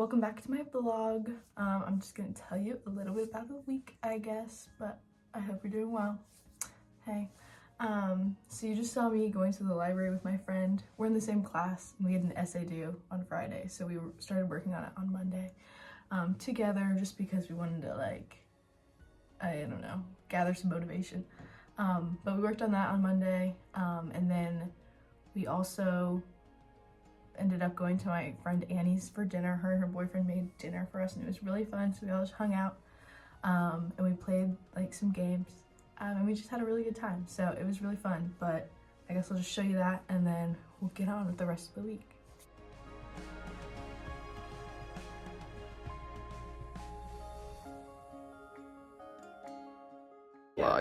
Welcome back to my vlog. I'm just gonna tell you a little bit about the week, I guess, but I hope you're doing well. Hey. So you just saw me going to the library with my friend. We're in the same class and we had an essay due on Friday, so we started working on it on Monday together just because we wanted to, like, I don't know, gather some motivation. But we worked on that on Monday, and then we also ended up going to my friend Annie's for dinner. Her and her boyfriend made dinner for us and it was really fun, so we all just hung out and we played like some games and we just had a really good time, so it was really fun. But I guess I'll just show you that and then we'll get on with the rest of the week.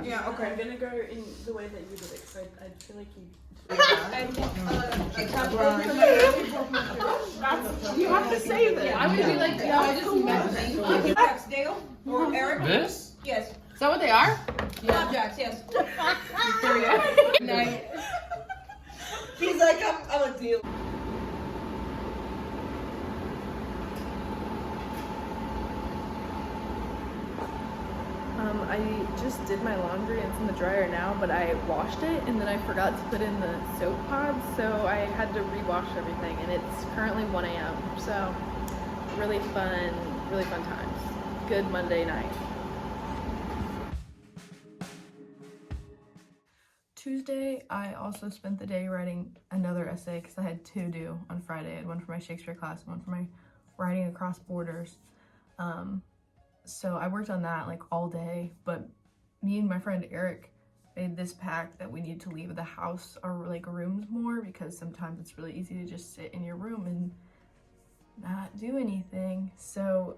Yeah, okay. I'm gonna go in the way that you did it, so I feel like you. You have to say that. I would be like, no, I just remember. Jax, Dale, or Eric? This? Yes. Is that what they are? Yeah, Jax, yes. There we go. Nice. He's like, I'm a deal. I just did my laundry and it's in the dryer now, but I washed it and then I forgot to put in the soap pods, so I had to rewash everything, and it's currently 1 a.m. so really fun times. Good Monday night. Tuesday, I also spent the day writing another essay because I had two due on Friday. I had one for my Shakespeare class and one for my writing across borders. So I worked on that like all day, but me and my friend Eric made this pact that we need to leave the house or like rooms more, because sometimes it's really easy to just sit in your room and not do anything. So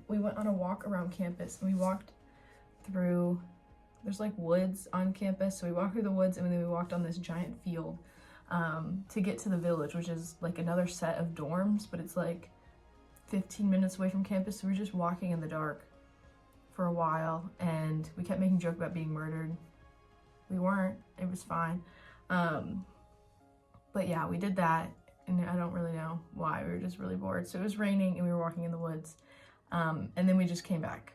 we went on a walk around campus and we walked through, there's like woods on campus, so we walked through the woods and then we walked on this giant field to get to the village, which is like another set of dorms, but it's like 15 minutes away from campus. So we were just walking in the dark for a while and we kept making jokes about being murdered. We weren't, it was fine. But yeah, we did that and I don't really know why. We were just really bored. So it was raining and we were walking in the woods, and then we just came back,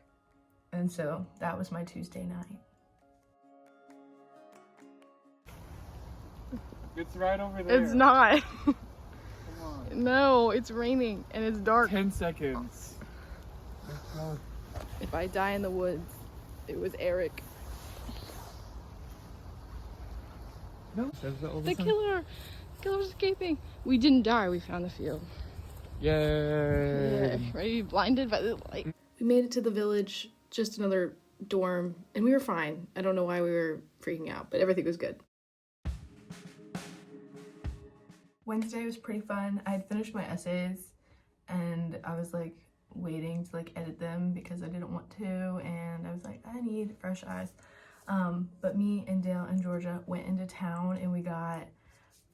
and so that was my Tuesday night. It's right over there. It's not. Come on. No, it's raining and it's dark. 10 seconds. Let's go. If I die in the woods, it was Eric. No. The killer! Killer's escaping. We didn't die, we found the field. Yay! Yeah, ready to be blinded by the light. We made it to the village, just another dorm, and we were fine. I don't know why we were freaking out, but everything was good. Wednesday was pretty fun. I had finished my essays and I was like waiting to like edit them because I didn't want to, and I was like, I need fresh eyes. But me and Dale and Georgia went into town and we got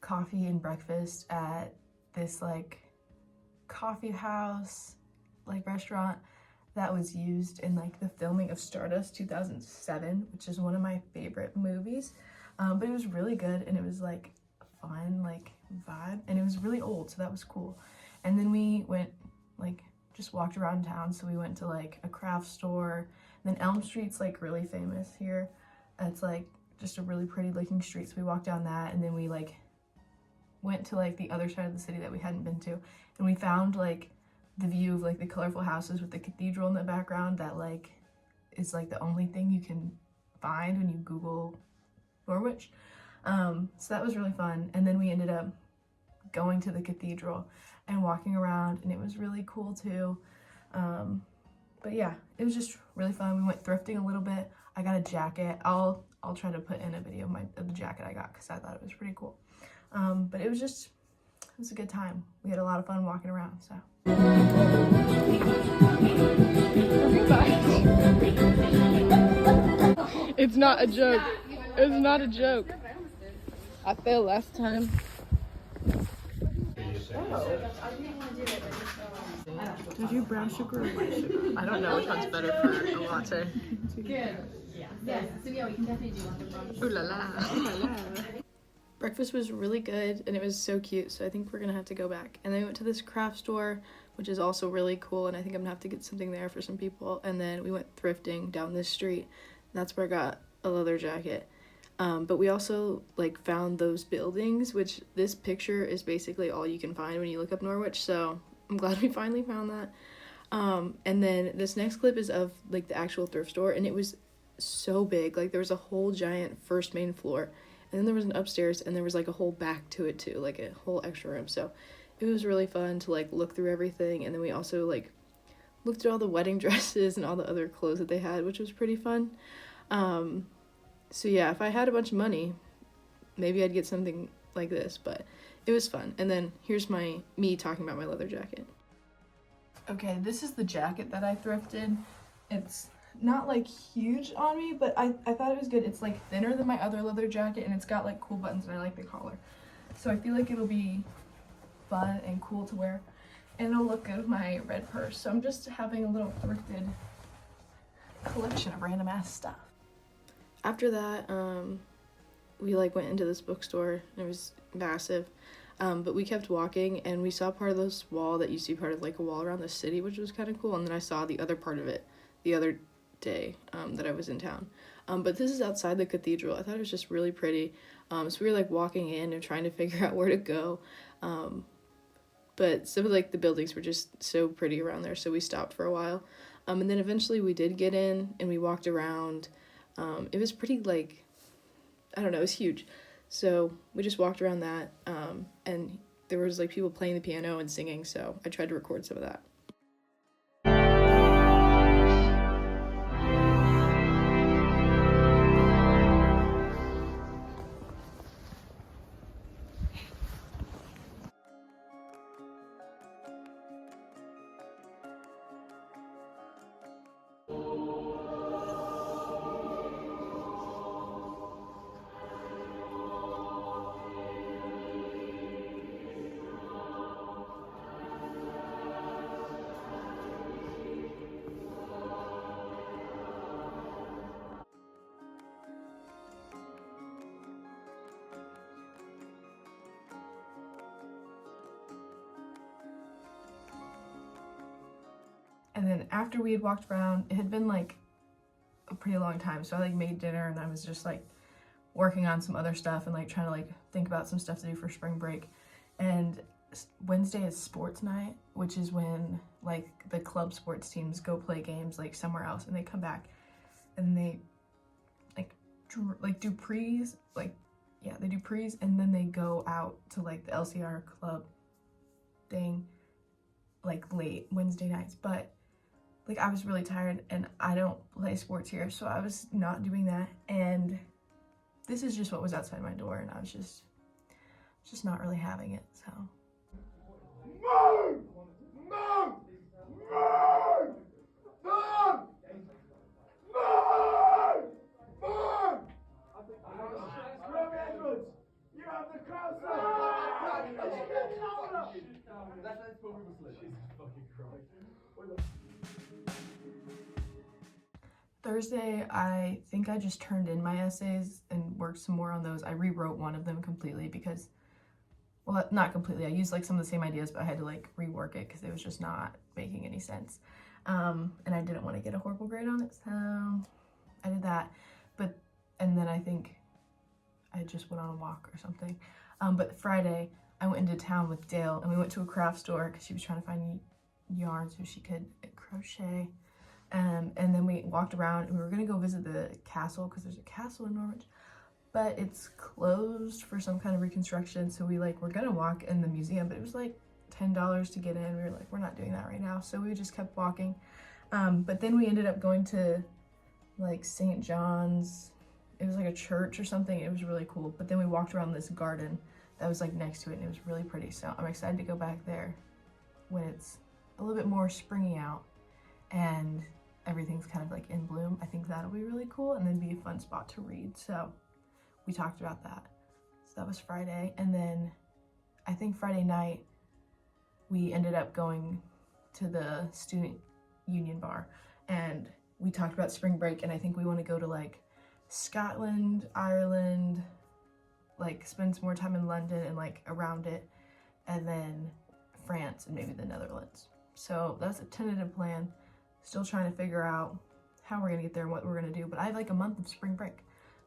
coffee and breakfast at this like coffee house, like restaurant that was used in like the filming of Stardust 2007, which is one of my favorite movies. But it was really good and it was like fun, like vibe, and it was really old, so that was cool. And then we went like just walked around town, so we went to like a craft store. And then Elm Street's like really famous here. It's like just a really pretty looking street, so we walked down that, and then we like went to like the other side of the city that we hadn't been to, and we found like the view of like the colorful houses with the cathedral in the background that like is like the only thing you can find when you Google Norwich. So that was really fun. And then we ended up going to the cathedral and walking around, and it was really cool too. But yeah, it was just really fun. We went thrifting a little bit. I got a jacket. I'll try to put in a video of the jacket I got because I thought it was pretty cool. But it was a good time. We had a lot of fun walking around, so. It's not a joke. It's not a joke. I failed last time. Do you do brown sugar or white sugar? I don't know which one's better for a latte. Good. Yeah. Yes. So yeah, we can definitely do one. Ooh la la. Ooh la la. Breakfast was really good and it was so cute, so I think we're gonna have to go back. And then we went to this craft store which is also really cool, and I think I'm gonna have to get something there for some people. And then we went thrifting down this street. That's where I got a leather jacket. But we also like found those buildings, which this picture is basically all you can find when you look up Norwich, so I'm glad we finally found that. And then this next clip is of like the actual thrift store, and it was so big. Like there was a whole giant first main floor, and then there was an upstairs, and there was like a whole back to it too, like a whole extra room. So it was really fun to like look through everything. And then we also like looked through all the wedding dresses and all the other clothes that they had, which was pretty fun. So yeah, if I had a bunch of money, maybe I'd get something like this, but it was fun. And then here's me talking about my leather jacket. Okay, this is the jacket that I thrifted. It's not like huge on me, but I thought it was good. It's like thinner than my other leather jacket, and it's got like cool buttons, and I like the collar. So I feel like it'll be fun and cool to wear, and it'll look good with my red purse. So I'm just having a little thrifted collection of random ass stuff. After that, we like went into this bookstore, and it was massive. But we kept walking, and we saw part of this wall that used to be part of like a wall around the city, which was kind of cool. And then I saw the other part of it the other day that I was in town. But this is outside the cathedral. I thought it was just really pretty. So we were like walking in and trying to figure out where to go. But some of like the buildings were just so pretty around there, so we stopped for a while. And then eventually we did get in, and we walked around. It was pretty like, I don't know, it was huge. So we just walked around that, and there was like people playing the piano and singing, so I tried to record some of that. And then after we had walked around, it had been like a pretty long time, so I like made dinner, and I was just like working on some other stuff and like trying to like think about some stuff to do for spring break. And Wednesday is sports night, which is when like the club sports teams go play games like somewhere else, and they come back and they do prees, they do prees, and then they go out to like the LCR club thing like late Wednesday nights. But like I was really tired, and I don't play sports here, so I was not doing that. And this is just what was outside my door, and I was just not really having it. So Move! Move! Move! Move! Move! Move! Robbie Edwards, you have the crowd. Let's put people to sleep. Jesus fucking Christ. Thursday, I think I just turned in my essays and worked some more on those. I rewrote one of them completely because, well, not completely. I used like some of the same ideas, but I had to like rework it because it was just not making any sense. And I didn't want to get a horrible grade on it, so I did that. And then I think I just went on a walk or something. But Friday, I went into town with Dale, and we went to a craft store because she was trying to find yarn so she could crochet. And then we walked around, and we were gonna go visit the castle because there's a castle in Norwich, but it's closed for some kind of reconstruction. So we were gonna walk in the museum, but it was like $10 to get in. We were like, we're not doing that right now. So we just kept walking. But then we ended up going to like St. John's. It was like a church or something. It was really cool. But then we walked around this garden that was like next to it, and it was really pretty. So I'm excited to go back there when it's a little bit more springy out and everything's kind of like in bloom. I think that'll be really cool, and then be a fun spot to read. So we talked about that. So that was Friday. And then I think Friday night we ended up going to the student union bar, and we talked about spring break, and I think we want to go to like Scotland, Ireland, like spend some more time in London and like around it, and then France and maybe the Netherlands. So that's a tentative plan. Still trying to figure out how we're gonna get there and what we're gonna do. But I have like a month of spring break,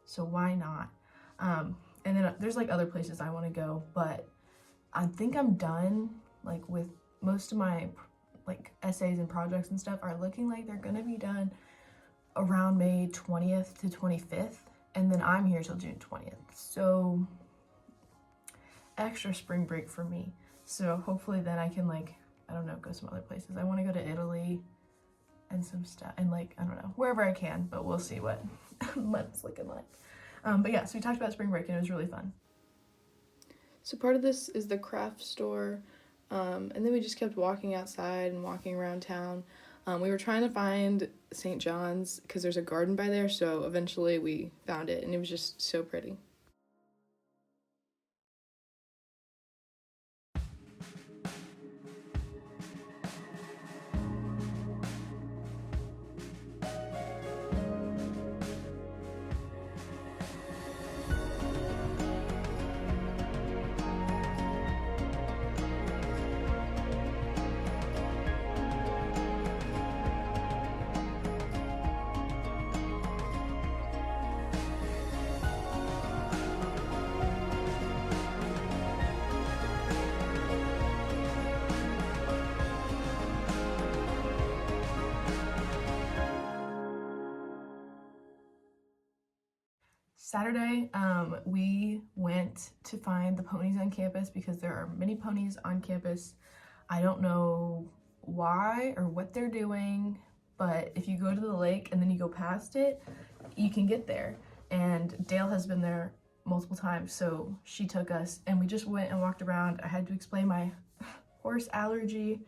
so why not? And then there's like other places I want to go, but I think I'm done like with most of my like essays and projects and stuff are looking like they're gonna be done around May 20th to 25th, and then I'm here till June 20th. So extra spring break for me. So hopefully then I can like, I don't know, go some other places. I want to go to Italy and some stuff, and like, I don't know, wherever I can, but we'll see what month's looking like. But yeah, so we talked about spring break and it was really fun. So part of this is the craft store, and then we just kept walking outside and walking around town. We were trying to find St. John's because there's a garden by there, so eventually we found it and it was just so pretty. Saturday, we went to find the ponies on campus because there are many ponies on campus. I don't know why or what they're doing, but if you go to the lake and then you go past it, you can get there. And Dale has been there multiple times, so she took us and we just went and walked around. I had to explain my horse allergy,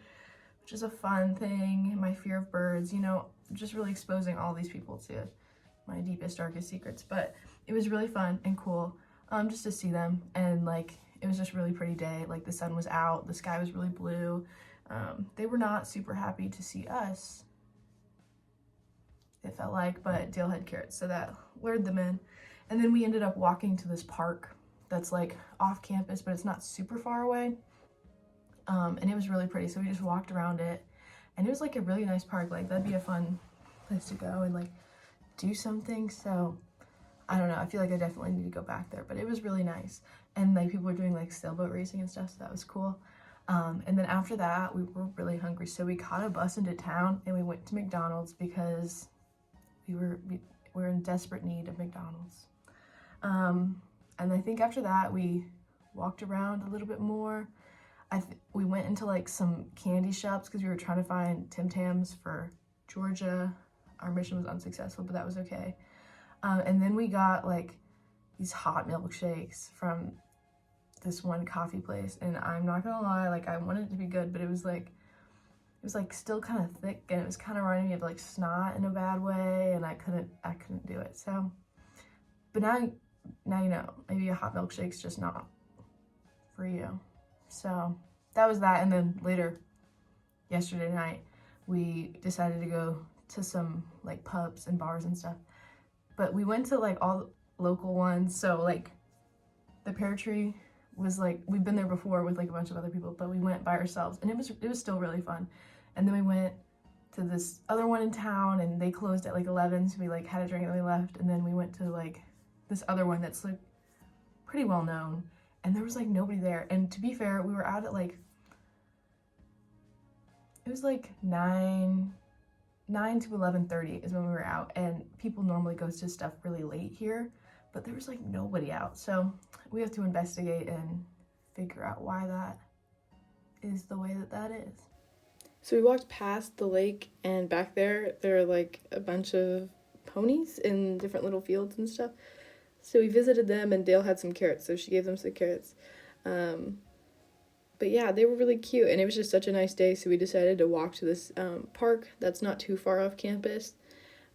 which is a fun thing, my fear of birds, you know, just really exposing all these people to my deepest, darkest secrets. But it was really fun and cool just to see them, and like it was just a really pretty day. Like the sun was out, the sky was really blue. They were not super happy to see us, it felt like, but Dale had carrots, so that lured them in. And then we ended up walking to this park that's like off campus, but it's not super far away, and it was really pretty, so we just walked around it, and it was like a really nice park. Like that'd be a fun place to go and like do something. So I don't know, I feel like I definitely need to go back there, but it was really nice. And like people were doing like sailboat racing and stuff, so that was cool. And then after that, we were really hungry, so we caught a bus into town and we went to McDonald's because we were in desperate need of McDonald's. And I think after that, we walked around a little bit more. We went into like some candy shops because we were trying to find Tim Tams for Georgia. Our mission was unsuccessful, but that was okay. And then we got like these hot milkshakes from this one coffee place, and I'm not gonna lie, like I wanted it to be good, but it was like still kind of thick, and it was kind of reminding me of like snot in a bad way, and I couldn't do it. So, but now you know, maybe a hot milkshake's just not for you. So that was that. And then later, yesterday night, we decided to go to some like pubs and bars and stuff. But we went to like all local ones. So like the Pear Tree was like, we've been there before with like a bunch of other people, but we went by ourselves and it was still really fun. And then we went to this other one in town and they closed at like 11, so we like had a drink and we left. And then we went to like this other one that's like pretty well known, and there was like nobody there. And to be fair, we were out at like, it was like 9 to 11:30 is when we were out, and people normally go to stuff really late here, but there was like nobody out. So we have to investigate and figure out why that is the way that is. So we walked past the lake, and back there are like a bunch of ponies in different little fields and stuff. So we visited them, and Dale had some carrots, so she gave them some carrots. But yeah, they were really cute, and it was just such a nice day, so we decided to walk to this park that's not too far off campus.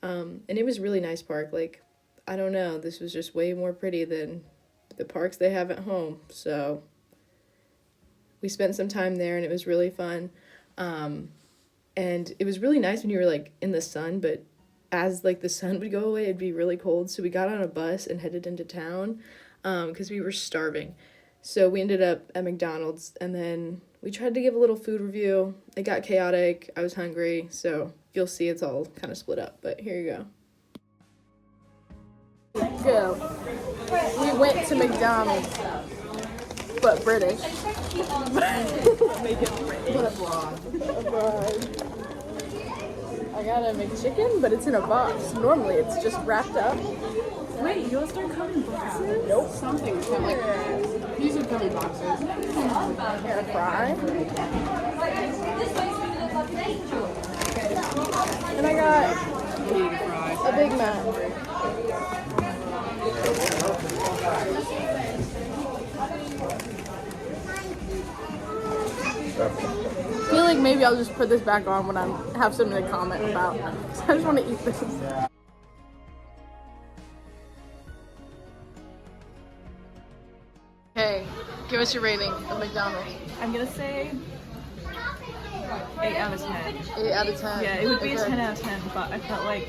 And it was a really nice park. Like, I don't know, this was just way more pretty than the parks they have at home. So we spent some time there, and it was really fun. And it was really nice when you were like in the sun, but as like the sun would go away, it'd be really cold. So we got on a bus and headed into town because we were starving. So we ended up at McDonald's, and then we tried to give a little food review. It got chaotic. I was hungry, so you'll see it's all kind of split up, but here you go. We went to McDonald's, but British. I got a McChicken, but it's in a box. Normally it's just wrapped up. Wait, yours don't come in boxes? Nope. Something come like these would come in boxes. Air fry. And I got a Big Mac. I feel like maybe I'll just put this back on when I have something to comment about. So I just want to eat this. Okay, give us your rating of McDonald's. I'm gonna say 8 out of 10. 8 out of 10. Yeah, it would be a Okay. 10 out of 10, but I felt like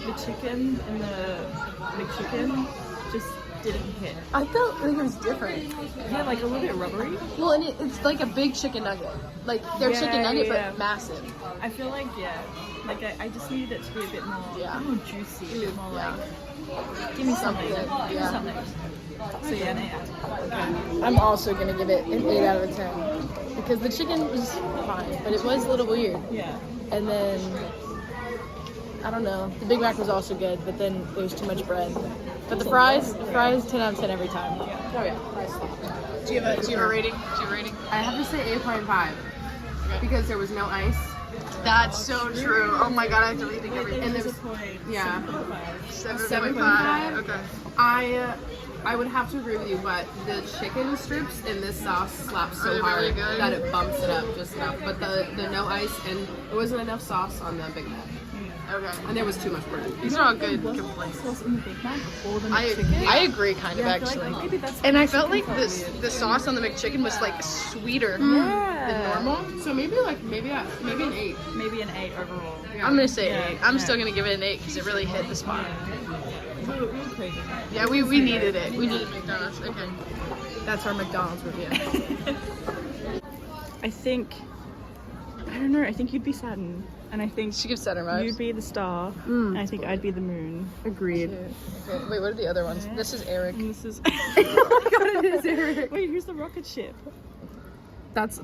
the chicken and the McChicken just didn't hit. I felt like it was different. Yeah, like a little bit rubbery. Well, and it's like a big chicken nugget. Like their Yeah, chicken nugget, yeah. but massive. I feel like, yeah, like I just needed it to be a bit more, Yeah. more juicy, a bit more Yeah. like, give me something. Something, Give me yeah. something. So yeah, an 8 out of 10. I'm also gonna give it an 8 out of 10 because the chicken was fine, but it was a little weird. Yeah. And then I don't know. The Big Mac was also good, but then there was too much bread. But the fries 10 out of 10 every time. Oh yeah. Do you have a rating? I have to say 8.5 because there was no ice. That's so true. Oh my god, I have to rethink everything. And There's a there's point. yeah. 7.5. Okay. I would have to agree with you, but the chicken strips in this sauce slaps Are so they hard really good? that it bumps it up just enough. But the no ice and there wasn't enough sauce on the Big Mac, Okay. and there was too much bread. These are all good Was complaints. sauce in the Big Mac or the I McChicken? agree kind of Yeah, I feel actually. like maybe that's And where I the felt like chicken this felt weird. the sauce on the McChicken was like sweeter Yeah. than normal. So maybe an 8. Maybe an 8 overall. I'm gonna say Yeah, 8. I'm yeah. still gonna give it an 8 because it really hit the spot. We were crazy. Yeah, we needed it. We needed McDonald's. Okay. That's our McDonald's review. I think, I don't know, I think you'd be Saturn. And I think She gives Saturn vibes. you'd be the star. And I think I'd be the moon. Agreed. Okay. Wait, what are the other ones? This is Eric. And this is. Oh my god, it is Eric. Wait, who's the rocket ship? That's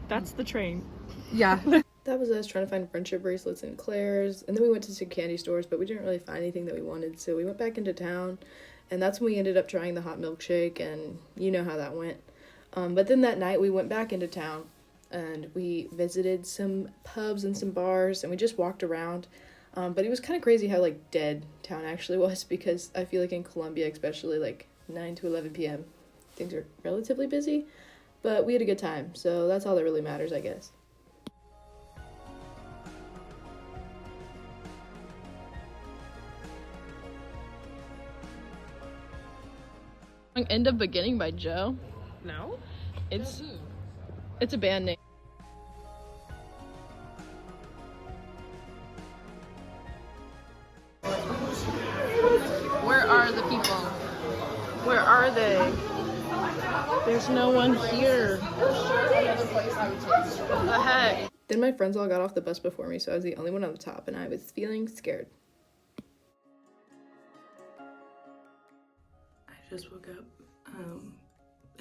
That's the train. yeah. That was us trying to find friendship bracelets in Claire's, and then we went to some candy stores, but we didn't really find anything that we wanted, so we went back into town, and that's when we ended up trying the hot milkshake, and you know how that went. But then that night we went back into town, and we visited some pubs and some bars, and we just walked around. But it was kind of crazy how like dead town actually was, because I feel like in Columbia, especially like 9 to 11 p.m., things are relatively busy, but we had a good time, so that's all that really matters, I guess. End of Beginning by Joe. No? It's a band name. Where are the people? Where are they? There's no one here. What the heck? Then my friends all got off the bus before me, so I was the only one on the top, and I was feeling scared. I just woke up, and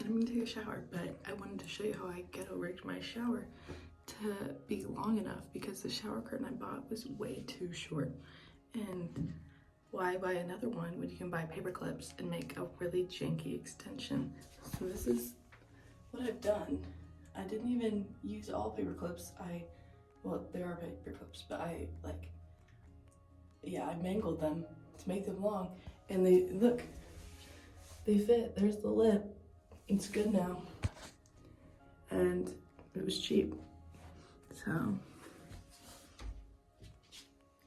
I'm gonna take a shower, but I wanted to show you how I ghetto rigged my shower to be long enough, because the shower curtain I bought was way too short. And why buy another one when you can buy paper clips and make a really janky extension? So this is what I've done. I didn't even use all paper clips. Well, they are paper clips, but I mangled them to make them long, and they fit. There's the lip. It's good now. And it was cheap. So,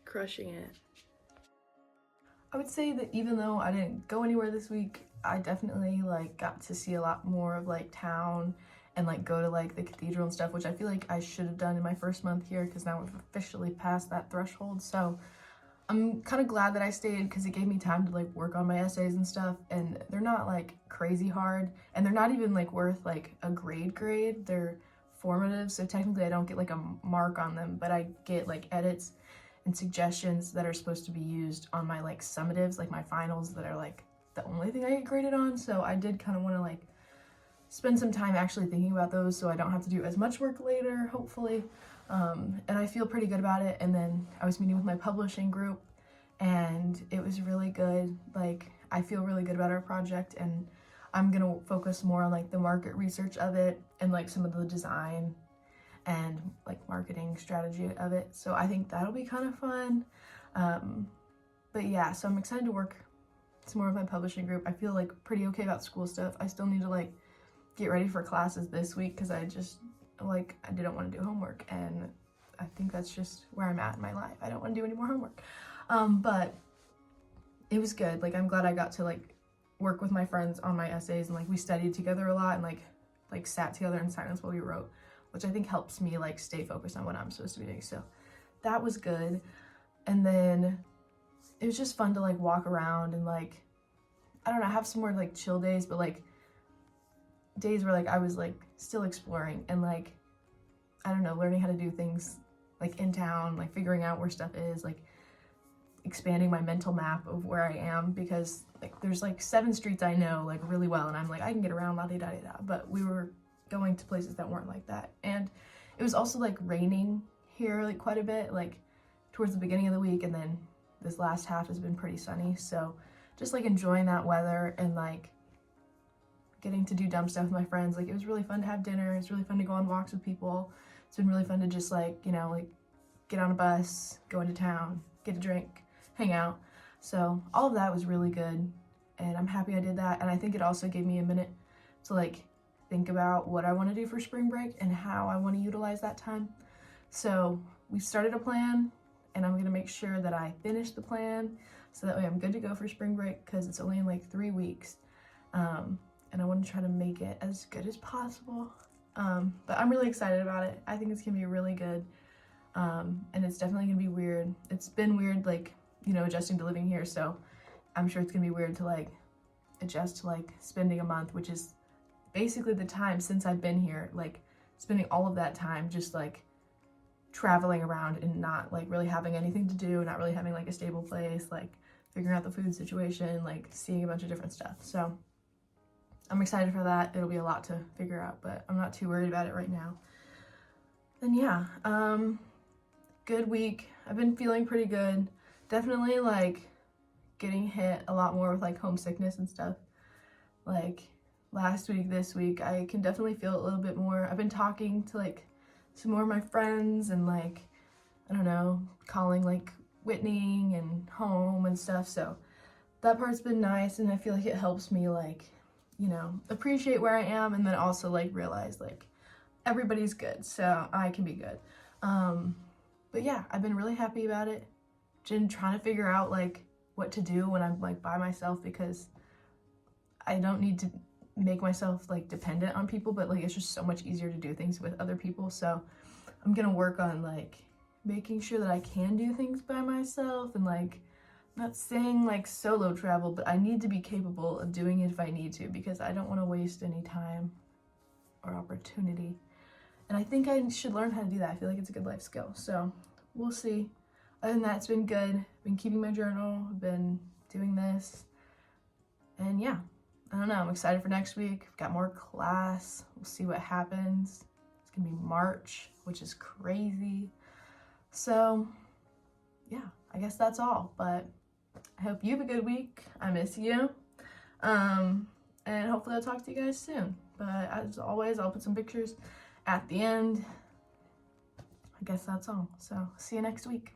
crushing it. I would say that even though I didn't go anywhere this week, I definitely got to see a lot more of town and go to the cathedral and stuff, which I feel like I should have done in my first month here, because now we've officially passed that threshold. So I'm kind of glad that I stayed, because it gave me time to work on my essays and stuff, and they're not crazy hard, and they're not even worth a grade. They're formative, so technically I don't get like a mark on them, but I get like edits and suggestions that are supposed to be used on my like summatives, like my finals, that are like the only thing I get graded on. So I did kind of want to like spend some time actually thinking about those so I don't have to do as much work later, hopefully. And I feel pretty good about it. And then I was meeting with my publishing group and it was really good. Like, I feel really good about our project, and I'm gonna focus more on like the market research of it and like some of the design and like marketing strategy of it. So I think that'll be kind of fun. But yeah, so I'm excited to work some more with my publishing group. I feel like pretty okay about school stuff. I still need to like get ready for classes this week because I didn't want to do homework, and I think that's just where I'm at in my life. I don't want to do any more homework. But it was good. Like, I'm glad I got to like work with my friends on my essays, and like we studied together a lot and like sat together in silence while we wrote, which I think helps me like stay focused on what I'm supposed to be doing. So that was good. And then it was just fun to like walk around and like, I don't know, have some more like chill days, but like days where like I was like still exploring and like, I don't know, learning how to do things like in town, like figuring out where stuff is, like expanding my mental map of where I am, because like there's like 7 streets I know like really well, and I'm like, I can get around la-di-da-di-da, but we were going to places that weren't like that. And it was also like raining here like quite a bit, like towards the beginning of the week, and then this last half has been pretty sunny. So just like enjoying that weather and like getting to do dumb stuff with my friends. Like, it was really fun to have dinner. It's really fun to go on walks with people. It's been really fun to just like, you know, like get on a bus, go into town, get a drink, hang out. So all of that was really good, and I'm happy I did that. And I think it also gave me a minute to like think about what I want to do for spring break and how I want to utilize that time. So we started a plan, and I'm going to make sure that I finish the plan so that way I'm good to go for spring break, because it's only in like 3 weeks. And I want to try to make it as good as possible. But I'm really excited about it. I think it's going to be really good. And it's definitely going to be weird. It's been weird, like, you know, adjusting to living here. So I'm sure it's going to be weird to like adjust to like spending a month, which is basically the time since I've been here, like spending all of that time just like traveling around and not like really having anything to do, not really having like a stable place, like figuring out the food situation, like seeing a bunch of different stuff. So I'm excited for that. It'll be a lot to figure out, but I'm not too worried about it right now. And yeah, good week. I've been feeling pretty good. Definitely like getting hit a lot more with like homesickness and stuff. Like last week, this week, I can definitely feel it a little bit more. I've been talking to like some more of my friends and like, I don't know, calling like Whitney and home and stuff. So that part's been nice, and I feel like it helps me like, you know, appreciate where I am, and then also like realize like everybody's good, so I can be good. But yeah, I've been really happy about it. Been trying to figure out like what to do when I'm like by myself, because I don't need to make myself like dependent on people, but like it's just so much easier to do things with other people. So I'm gonna work on like making sure that I can do things by myself, and like not saying like solo travel, but I need to be capable of doing it if I need to, because I don't want to waste any time or opportunity. And I think I should learn how to do that. I feel like it's a good life skill. So we'll see. Other than that, it's been good. I've been keeping my journal. I've been doing this. And yeah, I don't know. I'm excited for next week. I've got more class. We'll see what happens. It's going to be March, which is crazy. So yeah, I guess that's all. But I hope you have a good week. I miss you. And hopefully I'll talk to you guys soon. But as always, I'll put some pictures at the end. I guess that's all. So see you next week.